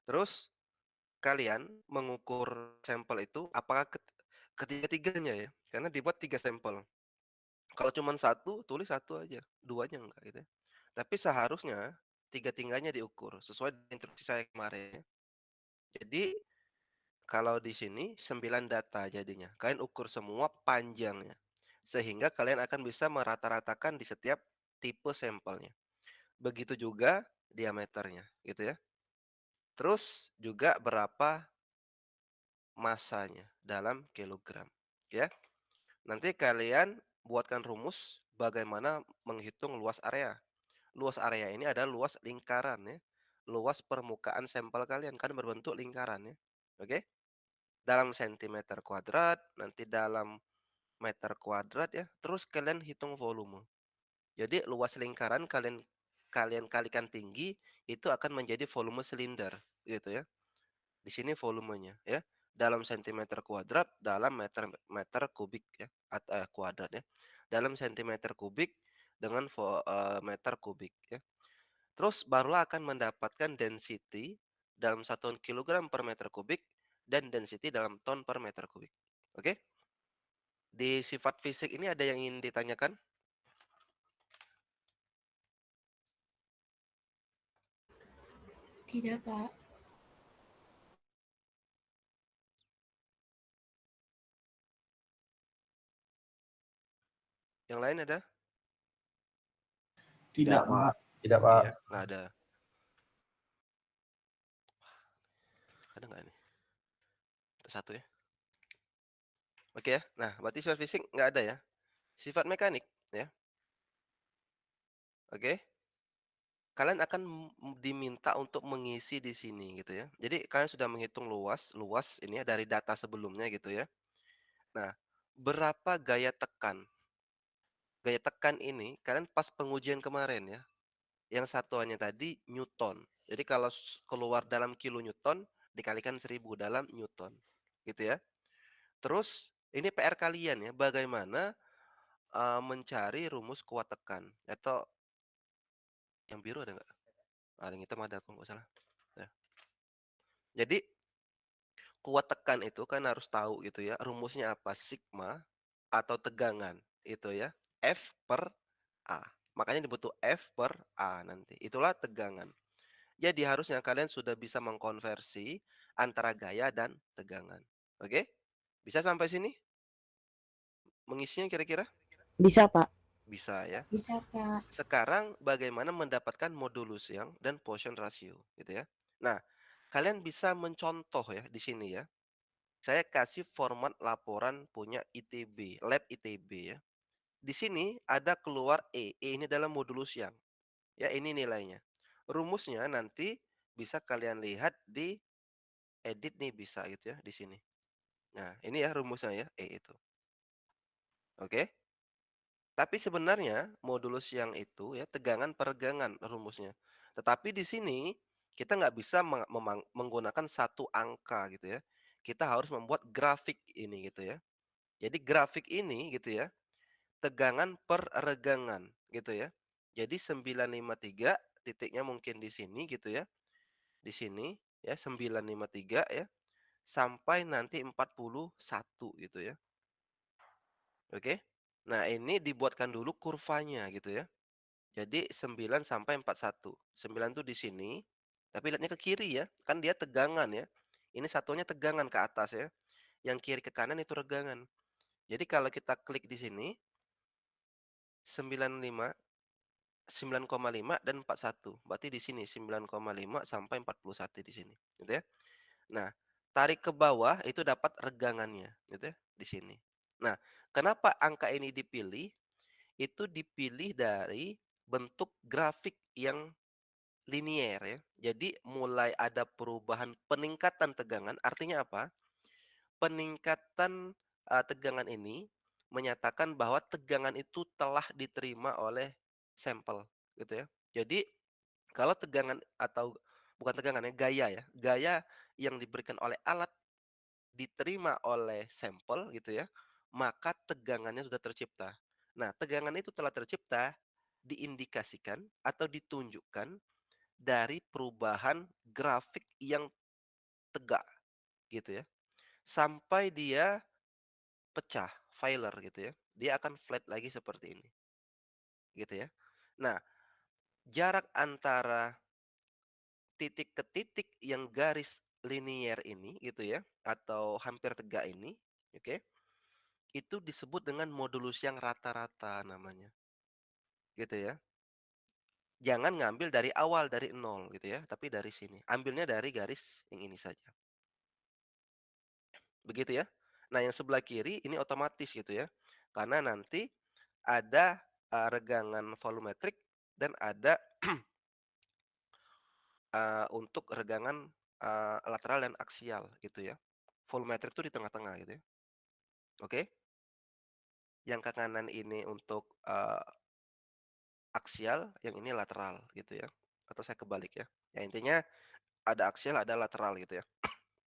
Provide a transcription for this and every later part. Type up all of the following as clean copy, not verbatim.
Terus kalian mengukur sampel itu apakah ketiga-tiganya ya, karena dibuat 3 sampel. Kalau cuman satu, tulis satu aja, duanya enggak gitu ya. Tapi seharusnya tiga-tiganya diukur sesuai dengan instruksi saya kemarin ya. Jadi kalau di sini 9 data jadinya. Kalian ukur semua panjangnya. Sehingga kalian akan bisa merata-ratakan di setiap tipe sampelnya. Begitu juga diameternya gitu ya. Terus juga berapa masanya dalam kilogram ya. Nanti kalian buatkan rumus bagaimana menghitung luas area. Luas area ini adalah luas lingkaran ya. Luas permukaan sampel kalian kan berbentuk lingkaran ya. Oke? Dalam sentimeter kuadrat, nanti dalam meter kuadrat ya. Terus kalian hitung volume. Jadi luas lingkaran kalian kalian kalikan tinggi itu akan menjadi volume silinder gitu ya. Di sini volumenya ya. Dalam sentimeter kuadrat, dalam meter meter kubik ya, kuadrat ya. Dalam sentimeter kubik dengan meter kubik ya. Terus barulah akan mendapatkan density dalam satuan kilogram per meter kubik dan density dalam ton per meter kubik. Oke? Di sifat fisik ini ada yang ingin ditanyakan? Tidak, Pak. Yang lain ada? Tidak, Pak. Tidak, Pak. Iya, nggak ada. Ada nggak ini? Satu ya. Oke ya. Nah, berarti sifat fisik nggak ada ya. Sifat mekanik ya. Oke. Kalian akan diminta untuk mengisi di sini gitu ya. Jadi kalian sudah menghitung luas ini ya dari data sebelumnya gitu ya. Nah, berapa gaya tekan? Gaya tekan ini kalian pas pengujian kemarin ya. Yang satuannya tadi newton. Jadi kalau keluar dalam kilo newton dikalikan 1000 dalam newton. Gitu ya. Terus ini PR kalian ya, bagaimana mencari rumus kuat tekan atau yang biru ada nggak? Ah, yang hitam ada kok nggak salah. Ya. Jadi kuat tekan itu kan harus tahu gitu ya, rumusnya apa? Sigma atau tegangan itu ya. F per A. Makanya dibutuh F per A nanti. Itulah tegangan. Jadi harusnya kalian sudah bisa mengkonversi antara gaya dan tegangan. Oke? Bisa sampai sini? Mengisinya kira-kira? Bisa, Pak. Bisa ya. Bisa, Pak. Sekarang bagaimana mendapatkan modulus yang dan Poisson ratio gitu ya. Nah, kalian bisa mencontoh ya di sini ya. Saya kasih format laporan punya ITB, lab ITB ya. Di sini ada keluar E. E ini adalah modulus yang. Ya, ini nilainya. Rumusnya nanti bisa kalian lihat di edit nih bisa gitu ya di sini. Nah, ini ya rumusnya ya, E itu. Oke. Tapi sebenarnya modulus yang itu ya tegangan peregangan rumusnya. Tetapi di sini kita nggak bisa menggunakan satu angka gitu ya. Kita harus membuat grafik ini gitu ya. Jadi grafik ini gitu ya, tegangan per regangan gitu ya. Jadi 953 titiknya mungkin di sini gitu ya. Di sini ya 953 ya sampai nanti 41 gitu ya. Oke. Nah, ini dibuatkan dulu kurvanya gitu ya. Jadi 9 sampai 41. 9 tuh di sini, tapi lihatnya ke kiri ya. Kan dia tegangan ya. Ini satunya tegangan ke atas ya. Yang kiri ke kanan itu regangan. Jadi kalau kita klik di sini 95, 9,5 dan 41. Berarti di sini 9,5 sampai 41 di sini, gitu ya. Nah, tarik ke bawah itu dapat regangannya, gitu ya, di sini. Nah, kenapa angka ini dipilih? Itu dipilih dari bentuk grafik yang linier ya. Jadi mulai ada perubahan peningkatan tegangan, artinya apa? Peningkatan tegangan ini menyatakan bahwa tegangan itu telah diterima oleh sampel gitu ya. Jadi kalau tegangan atau bukan tegangan ya, gaya ya. Gaya yang diberikan oleh alat diterima oleh sampel gitu ya, maka tegangannya sudah tercipta. Nah, tegangan itu telah tercipta diindikasikan atau ditunjukkan dari perubahan grafik yang tegak gitu ya, sampai dia pecah, failure gitu ya. Dia akan flat lagi seperti ini, gitu ya. Nah, jarak antara titik ke titik yang garis linier ini gitu ya, atau hampir tegak ini, oke, itu disebut dengan modulus yang rata-rata namanya, gitu ya. Jangan ngambil dari awal, dari nol gitu ya, tapi dari sini. Ambilnya dari garis yang ini saja. Begitu ya. Nah, yang sebelah kiri ini otomatis gitu ya. Karena nanti ada, regangan volumetrik dan ada, untuk regangan, lateral dan aksial gitu ya. Volumetrik itu di tengah-tengah gitu ya, oke. Yang ke kanan ini untuk, aksial, yang ini lateral gitu ya, atau saya kebalik ya. Ya intinya ada aksial, ada lateral gitu ya.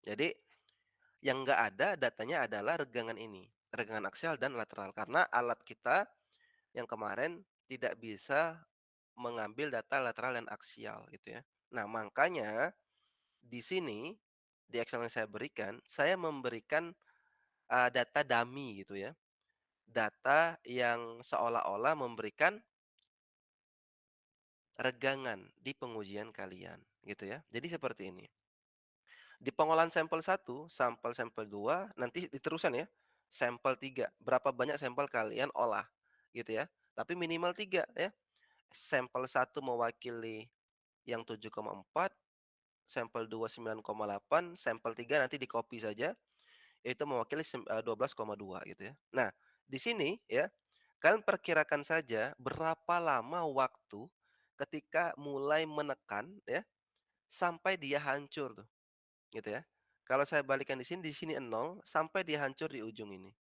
Jadi yang nggak ada datanya adalah regangan ini, regangan aksial dan lateral karena alat kita yang kemarin tidak bisa mengambil data lateral dan aksial gitu ya. Nah, makanya di sini di Excel yang saya berikan, saya memberikan, data dummy gitu ya. Data yang seolah-olah memberikan regangan di pengujian kalian gitu ya. Jadi seperti ini. Di pengolahan sampel 1 sampel 2 nanti diterusan ya, sampel 3 berapa banyak sampel kalian olah, gitu ya. Tapi minimal 3 ya. Sampel 1 mewakili yang 7,4, sampel 2 9,8, sampel 3 nanti di-copy saja, itu mewakili 12,2 gitu ya. Nah, di sini ya, kalian perkirakan saja berapa lama waktu ketika mulai menekan ya, sampai dia hancur tuh. Gitu ya. Kalau saya balikan di sini nol sampai dia hancur di ujung ini,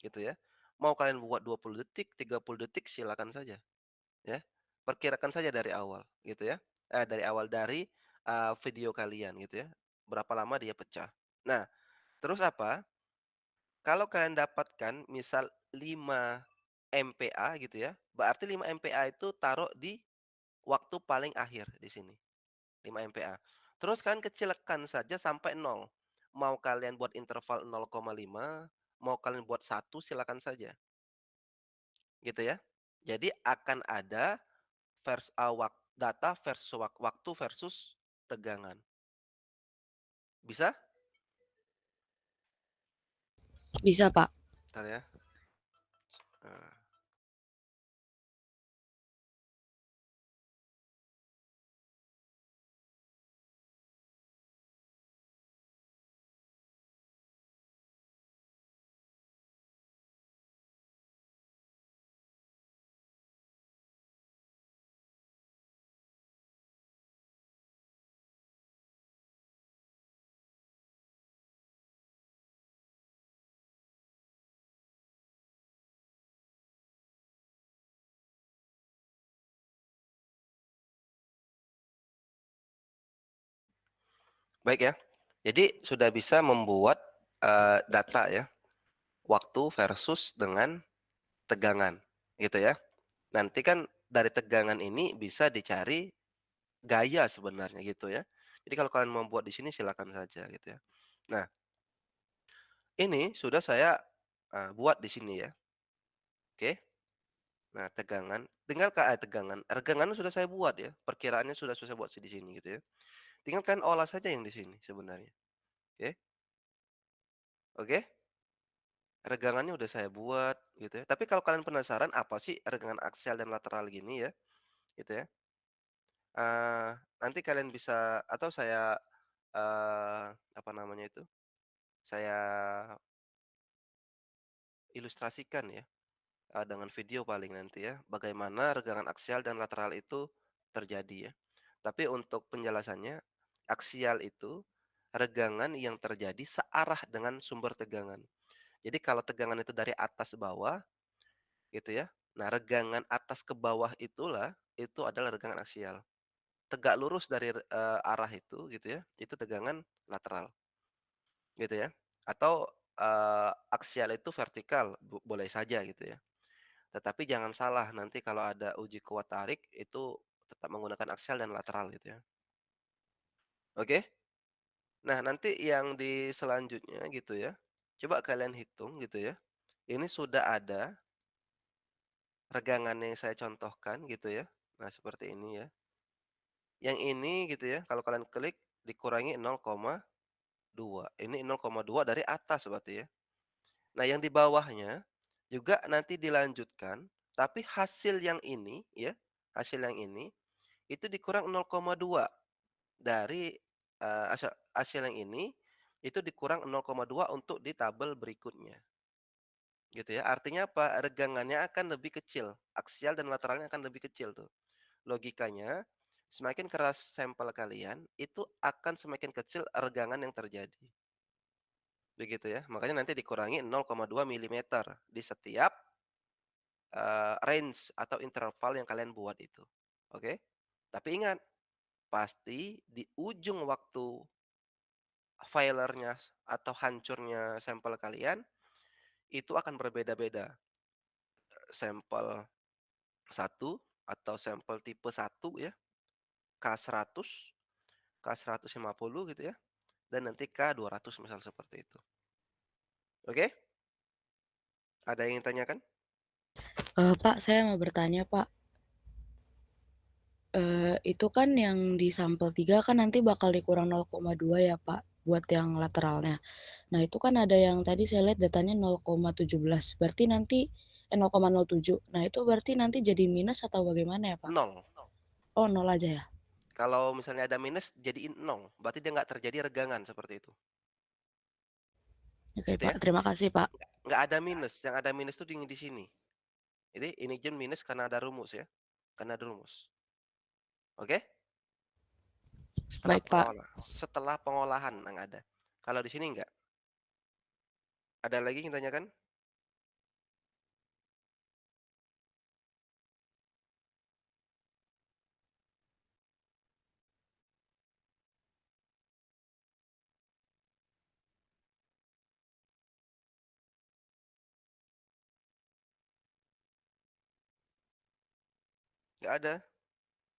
gitu ya. Mau kalian buat 20 detik, 30 detik silakan saja, ya. Perkirakan saja dari awal, gitu ya. Dari awal dari, video kalian gitu ya, berapa lama dia pecah. Nah, terus apa, kalau kalian dapatkan misal 5 MPa gitu ya, berarti 5 MPa itu taruh di waktu paling akhir di sini. 5 MPa. Terus kalian kecilkan saja sampai nol. Mau kalian buat interval 0,5, mau kalian buat 1 silakan saja, gitu ya. Jadi akan ada data versus waktu versus tegangan. Bisa? Bisa, Pak. Bentar ya. Nah, baik ya. Jadi sudah bisa membuat, data ya, waktu versus dengan tegangan, gitu ya. Nanti kan dari tegangan ini bisa dicari gaya sebenarnya gitu ya. Jadi kalau kalian mau buat di sini silakan saja gitu ya. Nah, ini sudah saya, buat di sini ya, oke. Nah, tinggal tegangan, regangan sudah saya buat ya, perkiraannya sudah saya buat di sini gitu ya. Tinggal kalian olah saja yang di sini sebenarnya, oke. Oke, regangannya udah saya buat gitu ya. Tapi kalau kalian penasaran apa sih regangan aksial dan lateral gini ya, gitu ya. Eee, Nanti kalian bisa atau saya, apa namanya itu, saya ilustrasikan ya. Dengan video paling nanti ya, bagaimana regangan aksial dan lateral itu terjadi ya. Tapi untuk penjelasannya, aksial itu regangan yang terjadi searah dengan sumber tegangan. Jadi kalau tegangan itu dari atas ke bawah gitu ya. Nah, regangan atas ke bawah itu adalah regangan aksial. Tegak lurus dari arah itu gitu ya, itu tegangan lateral gitu ya. Atau aksial itu vertikal, boleh saja gitu ya. Tetapi jangan salah, nanti kalau ada uji kuat tarik itu tetap menggunakan aksial dan lateral gitu ya. Oke? Nah, nanti yang di selanjutnya gitu ya, coba kalian hitung gitu ya, ini sudah ada regangan yang saya contohkan gitu ya. Nah, seperti ini ya. Yang ini gitu ya, kalau kalian klik dikurangi 0,2. Ini 0,2 dari atas berarti ya. Nah, yang di bawahnya juga nanti dilanjutkan, tapi hasil yang ini ya, hasil yang ini itu dikurang 0,2 dari, hasil yang ini itu dikurang 0,2 untuk di tabel berikutnya, gitu ya. Artinya apa? Regangannya akan lebih kecil, aksial dan lateralnya akan lebih kecil tuh. Logikanya, semakin keras sampel kalian, itu akan semakin kecil regangan yang terjadi. Begitu ya. Makanya nanti dikurangi 0,2 milimeter di setiap, range atau interval yang kalian buat itu. Oke? Tapi ingat, pasti di ujung waktu failure-nya atau hancurnya sampel kalian, itu akan berbeda-beda. Sampel satu atau sampel tipe satu ya, K100, K150 gitu ya, dan nanti K200 misal seperti itu. Oke? Ada yang ingin tanyakan? Pak, saya mau bertanya, Pak. Itu kan yang di sampel 3 kan nanti bakal dikurang 0,2 ya, Pak, buat yang lateralnya. Nah, itu kan ada yang tadi saya lihat datanya 0,17, berarti nanti 0,07. Nah, itu berarti nanti jadi minus atau bagaimana ya, Pak? Nol. Oh, 0 aja ya? Kalau misalnya ada minus, jadiin nol. Berarti dia nggak terjadi regangan seperti itu. Oke, Gitu Pak. ya. Terima kasih, Pak. Nggak ada minus, yang ada minus tuh di sini. Jadi ini jen minus karena ada rumus ya, karena ada rumus. Oke? Baik, Pak. Setelah pengolahan yang ada. Kalau di sini nggak. Ada lagi yang tanyakan? Nggak ada.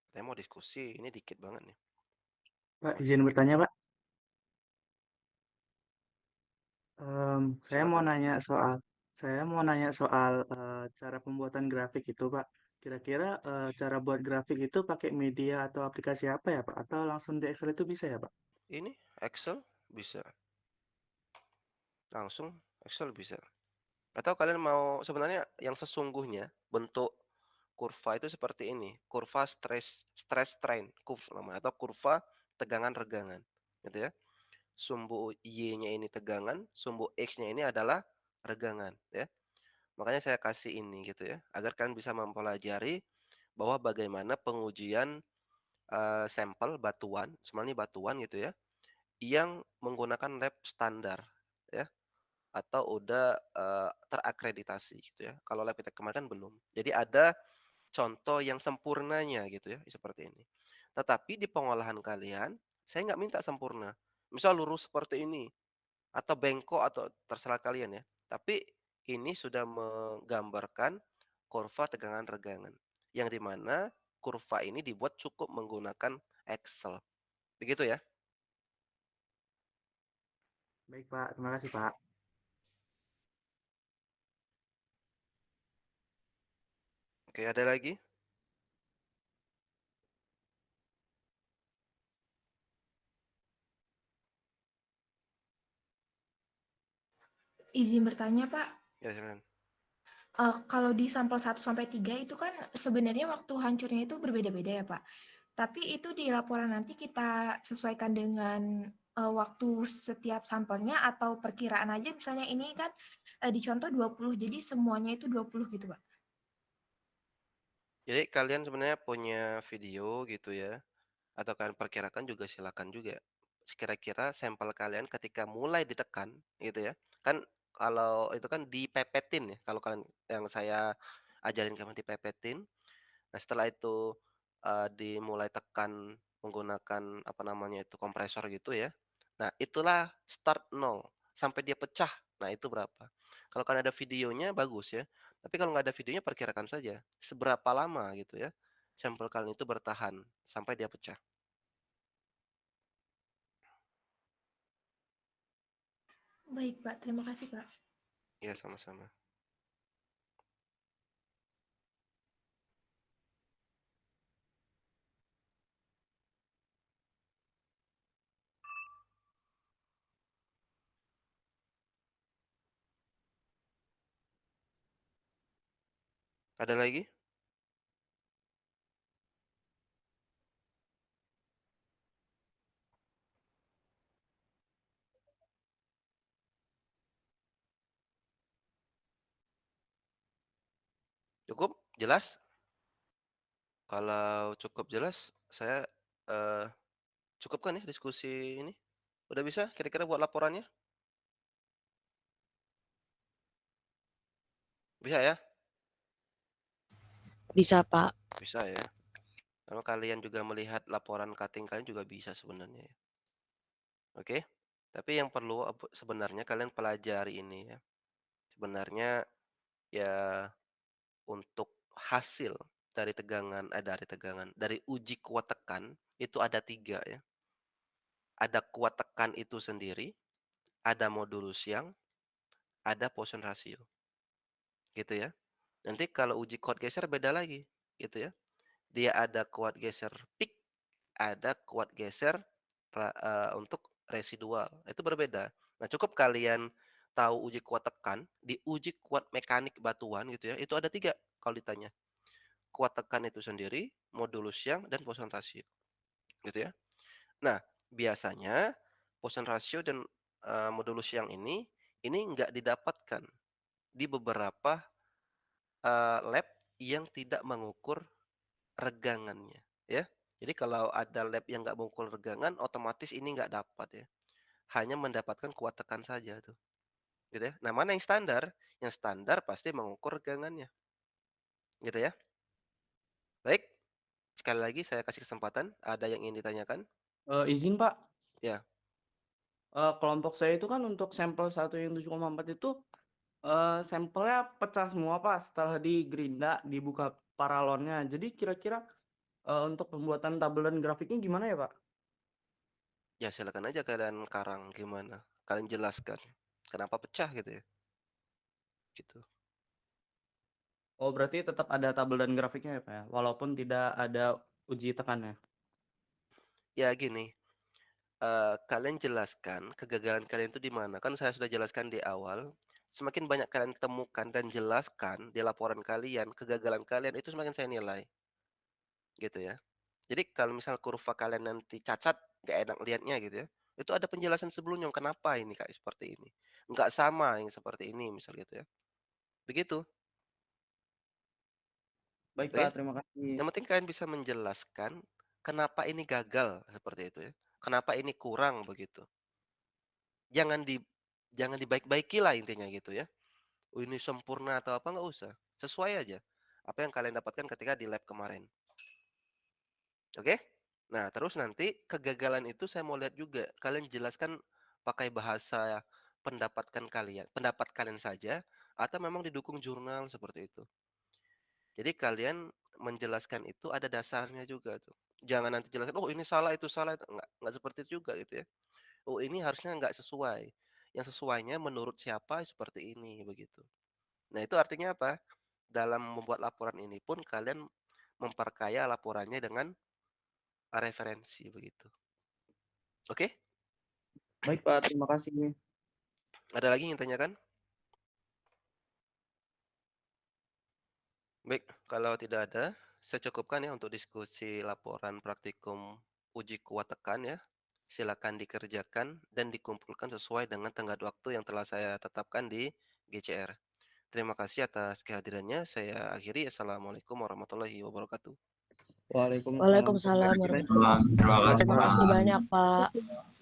Saya mau diskusi, ini dikit banget nih. Pak, izin bertanya, Pak. Saya mau Silakan. nanya soal cara pembuatan grafik itu, Pak. Kira-kira cara buat grafik itu pakai media atau aplikasi apa ya, Pak? Atau langsung di Excel itu bisa ya, Pak? Ini Excel bisa, langsung Excel bisa. Atau kalian mau sebenarnya yang sesungguhnya bentuk kurva itu seperti ini, kurva stress strain curve namanya atau kurva tegangan regangan, gitu ya. Sumbu Y-nya ini tegangan, sumbu X-nya ini adalah regangan, ya. Makanya saya kasih ini gitu ya, agar kalian bisa mempelajari bahwa bagaimana pengujian, sampel batuan, sebenarnya batuan gitu ya, yang menggunakan lab standar, ya. Atau udah, terakreditasi gitu ya. Kalau lab kita kemarin kan belum. Jadi ada contoh yang sempurnanya gitu ya, seperti ini. Tetapi di pengolahan kalian, saya nggak minta sempurna. Misal lurus seperti ini, atau bengkok atau terserah kalian ya. Tapi ini sudah menggambarkan kurva tegangan regangan. Yang di mana kurva ini dibuat cukup menggunakan Excel. Begitu ya. Baik, Pak. Terima kasih, Pak. Oke, ada lagi? Izin bertanya, Pak. Ya, silakan. Kalau di sampel 1 sampai 3 itu kan sebenarnya waktu hancurnya itu berbeda-beda ya, Pak. Tapi itu di laporan nanti kita sesuaikan dengan, waktu setiap sampelnya atau perkiraan aja misalnya ini kan, dicontoh 20 jadi semuanya itu 20 gitu, Pak? Jadi kalian sebenarnya punya video gitu ya, atau kalian perkirakan juga silakan juga. Kira-kira sampel kalian ketika mulai ditekan gitu ya, kan kalau itu kan dipepetin ya, kalau kalian yang saya ajarin kalian dipepetin. Nah setelah itu, dimulai tekan menggunakan apa namanya itu, kompresor gitu ya. Nah itulah start nol sampai dia pecah, nah itu berapa. Kalau kalian ada videonya bagus ya, tapi kalau nggak ada videonya perkirakan saja seberapa lama gitu ya, sampel kalian itu bertahan sampai dia pecah. Baik, Pak. Terima kasih, Pak. Ya, sama-sama. Ada lagi? Cukup? Jelas? Kalau cukup jelas, saya, cukupkan ya diskusi ini? Udah bisa kira-kira buat laporannya? Bisa ya? Bisa, Pak. Bisa ya? Kalau kalian juga melihat laporan cutting kalian juga bisa sebenarnya ya. Oke? Tapi yang perlu sebenarnya kalian pelajari ini ya. Sebenarnya ya untuk hasil dari uji kuat tekan itu ada 3 ya. Ada kuat tekan itu sendiri, ada modulus yang, ada Poisson ratio, gitu ya. Nanti kalau uji kuat geser beda lagi, gitu ya. Dia ada kuat geser peak, ada kuat geser untuk residual, itu berbeda. Nah, cukup kalian tahu uji kuat tekan, di uji kuat mekanik batuan gitu ya, itu ada 3 kalau ditanya. Kuat tekan itu sendiri, modulus yang, dan Poisson ratio, gitu ya. Nah, biasanya Poisson ratio dan, modulus yang ini nggak didapatkan di beberapa, lab yang tidak mengukur regangannya, ya. Jadi kalau ada lab yang nggak mengukur regangan, otomatis ini nggak dapat ya, hanya mendapatkan kuat tekan saja tuh, gitu ya. Nah, mana yang standar? Yang standar pasti mengukur regangannya, gitu ya. Baik, sekali lagi saya kasih kesempatan, ada yang ingin ditanyakan? Izin Pak, Ya. kelompok saya itu kan untuk sampel 1 yang 7,4 itu, sampelnya pecah semua Pak setelah digerinda, dibuka paralonnya. Jadi kira-kira, untuk pembuatan tabel dan grafiknya gimana ya Pak? Ya silakan aja kalian karang gimana, kalian jelaskan kenapa pecah gitu ya, gitu. Oh berarti tetap ada tabel dan grafiknya ya Pak ya? Walaupun tidak ada uji tekannya? Ya gini, kalian jelaskan kegagalan kalian itu di mana, kan saya sudah jelaskan di awal, semakin banyak kalian temukan dan jelaskan di laporan kalian, kegagalan kalian itu semakin saya nilai, gitu ya. Jadi kalau misal kurva kalian nanti cacat, nggak enak lihatnya gitu ya, itu ada penjelasan sebelumnya kenapa ini kayak seperti ini, nggak sama yang seperti ini misal gitu ya, begitu, Baik oke? Pak, terima kasih. Yang penting kalian bisa menjelaskan kenapa ini gagal seperti itu ya. Kenapa ini kurang begitu. Jangan di jangan dibaik-baiki lah intinya gitu ya. Oh ini sempurna atau apa nggak usah. Sesuai aja apa yang kalian dapatkan ketika di lab kemarin. Oke? Nah, terus nanti kegagalan itu saya mau lihat juga. Kalian jelaskan pakai bahasa pendapat kalian saja atau memang didukung jurnal seperti itu. Jadi kalian menjelaskan itu ada dasarnya juga tuh. Jangan nanti jelaskan, "Oh ini salah, itu salah." Nggak seperti itu juga gitu ya. "Oh ini harusnya nggak sesuai." Yang sesuainya menurut siapa seperti ini, begitu. Nah itu artinya apa? Dalam membuat laporan ini pun kalian memperkaya laporannya dengan referensi begitu. Oke? Baik Pak, terima kasih. Ada lagi yang tanyakan? Baik, kalau tidak ada, saya cukupkan ya untuk diskusi laporan praktikum uji kuat tekan ya. Silakan dikerjakan dan dikumpulkan sesuai dengan tenggat waktu yang telah saya tetapkan di GCR. Terima kasih atas kehadirannya. Saya akhiri. Assalamualaikum warahmatullahi wabarakatuh. Waalaikumsalam Waalaikumsalam warahmatullahi warahmatullahi Terima wabarakatuh. kasih, Terima Pak. kasih banyak, Pak. Kasih.